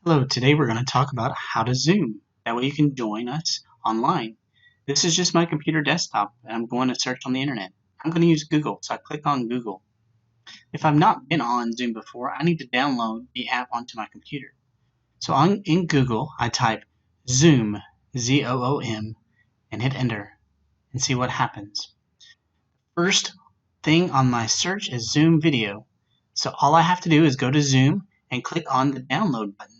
Hello, today we're going to talk about how to Zoom. That way you can join us online. This is just my computer desktop and I'm going to search on the internet. I'm going to use Google, so I click on Google. If I've not been on Zoom before, I need to download the app onto my computer. So in Google, I type Zoom, Z-O-O-M, and hit enter and see what happens. First thing on my search is Zoom video. So all I have to do is go to Zoom and click on the download button.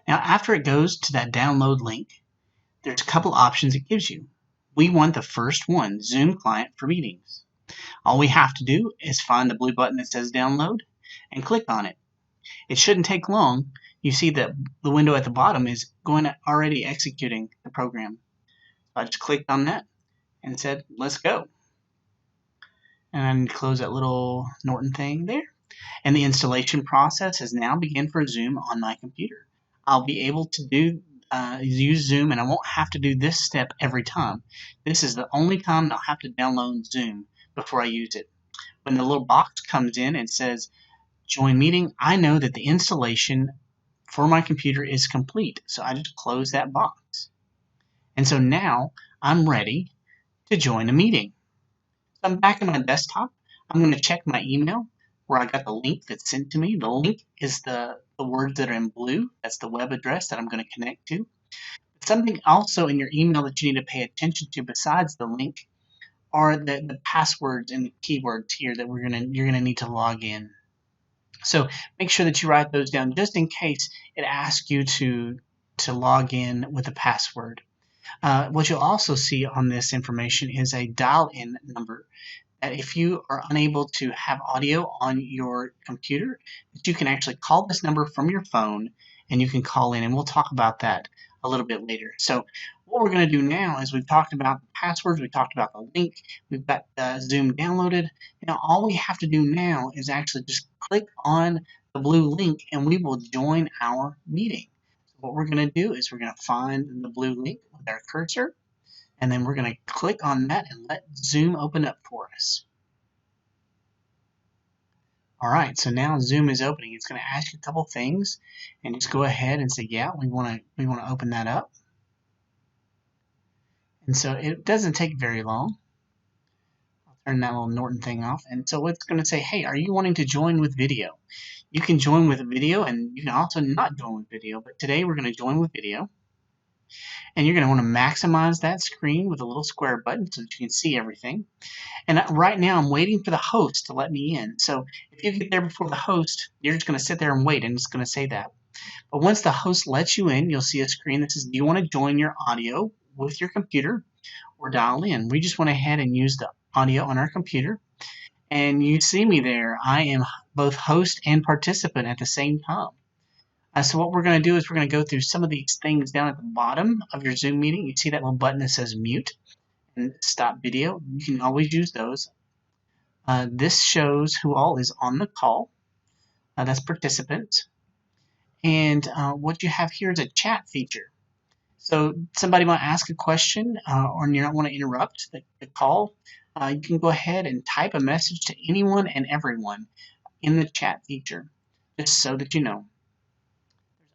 Now, after it goes to that download link, there's a couple options it gives you. We want the first one, Zoom Client for Meetings. All we have to do is find the blue button that says Download and click on it. It shouldn't take long. You see that the window at the bottom is already executing the program. So I just clicked on that and said, let's go. And close that little Norton thing there. And the installation process has now begun for Zoom on my computer. I'll be able to use Zoom, and I won't have to do this step every time. This is the only time I'll have to download Zoom before I use it. When the little box comes in and says join meeting, I know that the installation for my computer is complete. So I just close that box. And so now I'm ready to join a meeting. So I'm back on my desktop. I'm going to check my email where I got the link that's sent to me. The link is the words that are in blue. That's the web address that I'm going to connect to. Something also in your email that you need to pay attention to besides the link are the passwords and the keywords here that you're gonna need to log in. So make sure that you write those down just in case it asks you to log in with a password. What you'll also see on this information is a dial-in number that if you are unable to have audio on your computer, that you can actually call this number from your phone and you can call in, and we'll talk about that a little bit later. So what we're going to do now is we've talked about the passwords, we talked about the link, we've got Zoom downloaded. Now all we have to do now is actually just click on the blue link and we will join our meeting. So what we're going to do is we're going to find the blue link with our cursor, and then we're going to click on that and let Zoom open up for us. All right, so now Zoom is opening. It's going to ask you a couple things, and just go ahead and say, yeah, we want to open that up. And so it doesn't take very long. I'll turn that little Norton thing off. And so it's going to say, hey, are you wanting to join with video? You can join with video, and you can also not join with video. But today we're going to join with video. And you're going to want to maximize that screen with a little square button so that you can see everything. And right now I'm waiting for the host to let me in. So if you get there before the host, you're just going to sit there and wait, and it's going to say that. But once the host lets you in, you'll see a screen that says, do you want to join your audio with your computer or dial in? We just went ahead and used the audio on our computer. And you see me there. I am both host and participant at the same time. So what we're going to do is we're going to go through some of these things down at the bottom of your Zoom meeting. You see that little button that says mute and stop video. You can always use those. This shows who all is on the call. That's participants. And what you have here is a chat feature. So somebody might ask a question or you don't want to interrupt the call. You can go ahead and type a message to anyone and everyone in the chat feature, just so that you know.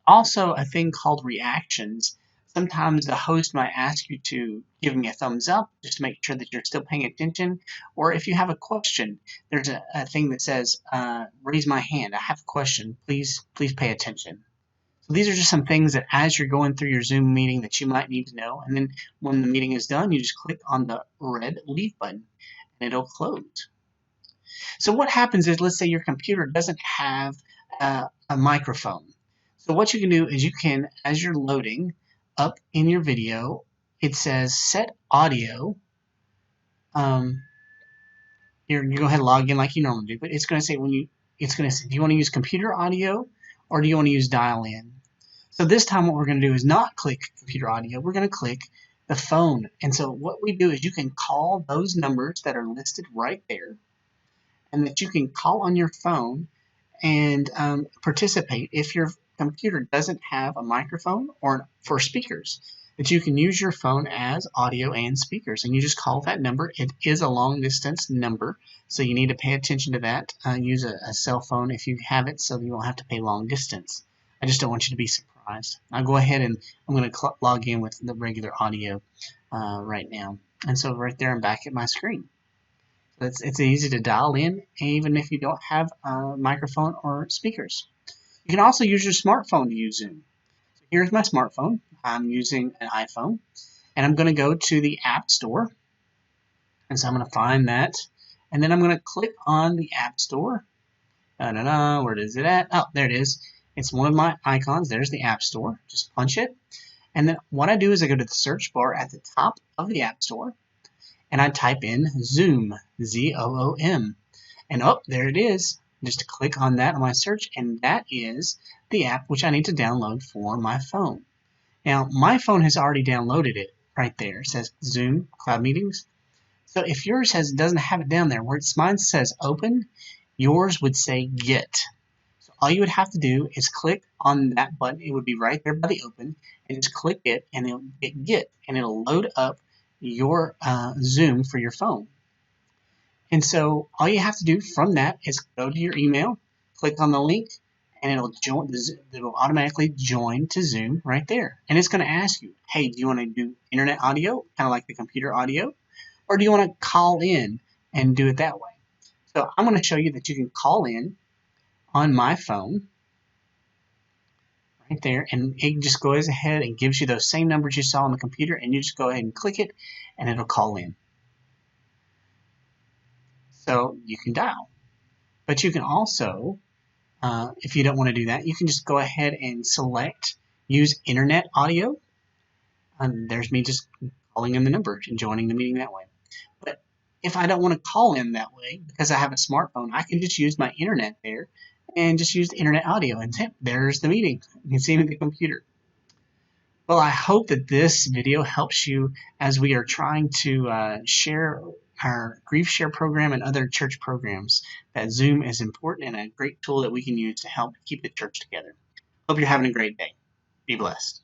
Also a thing called reactions. Sometimes the host might ask you to give me a thumbs up just to make sure that you're still paying attention. Or if you have a question, there's a thing that says, raise my hand. I have a question. Please pay attention. So these are just some things that as you're going through your Zoom meeting that you might need to know. And then when the meeting is done, you just click on the red leave button and it'll close. So what happens is, let's say your computer doesn't have a microphone. So what you can do is you can, as you're loading up in your video, it says set audio. You go ahead and log in like you normally do, but it's going to say do you want to use computer audio or do you want to use dial in? So this time what we're going to do is not click computer audio. We're going to click the phone. And so what we do is you can call those numbers that are listed right there, and that you can call on your phone and participate if your computer doesn't have a microphone or for speakers, that you can use your phone as audio and speakers, and you just call that number. It is a long distance number, so you need to pay attention to that. Use a cell phone if you have it so you won't have to pay long distance. I just don't want you to be surprised. I'll go ahead and I'm going to log in with the regular audio right now. And so right there, I'm back at my screen. So it's easy to dial in, even if you don't have a microphone or speakers. You can also use your smartphone to use Zoom. So here's my smartphone. I'm using an iPhone, and I'm going to go to the App Store. And so I'm going to find that, and then I'm going to click on the App Store. Where is it at? Oh, there it is. It's one of my icons. There's the App Store. Just punch it. And then what I do is I go to the search bar at the top of the App Store, and I type in Zoom, Z-O-O-M. And oh, there it is. Just click on that on my search, and that is the app which I need to download for my phone. Now, my phone has already downloaded it right there. It says Zoom Cloud Meetings. So if yours doesn't have it down there, where mine says open, yours would say get. So all you would have to do is click on that button. It would be right there by the open, and just click it, and it'll get, and it'll load up your Zoom for your phone. And so all you have to do from that is go to your email, click on the link, and it'll automatically join to Zoom right there. And it's going to ask you, hey, do you want to do internet audio, kind of like the computer audio, or do you want to call in and do it that way? So I'm going to show you that you can call in on my phone right there, and it just goes ahead and gives you those same numbers you saw on the computer, and you just go ahead and click it, and it'll call in. So you can dial. But you can also, if you don't want to do that, you can just go ahead and select use internet audio. There's me just calling in the number and joining the meeting that way. But if I don't want to call in that way because I have a smartphone, I can just use my internet there and just use the internet audio, and there's the meeting. You can see it in the computer. Well, I hope that this video helps you as we are trying to share our Grief Share program and other church programs. That Zoom is important and a great tool that we can use to help keep the church together. Hope you're having a great day. Be blessed.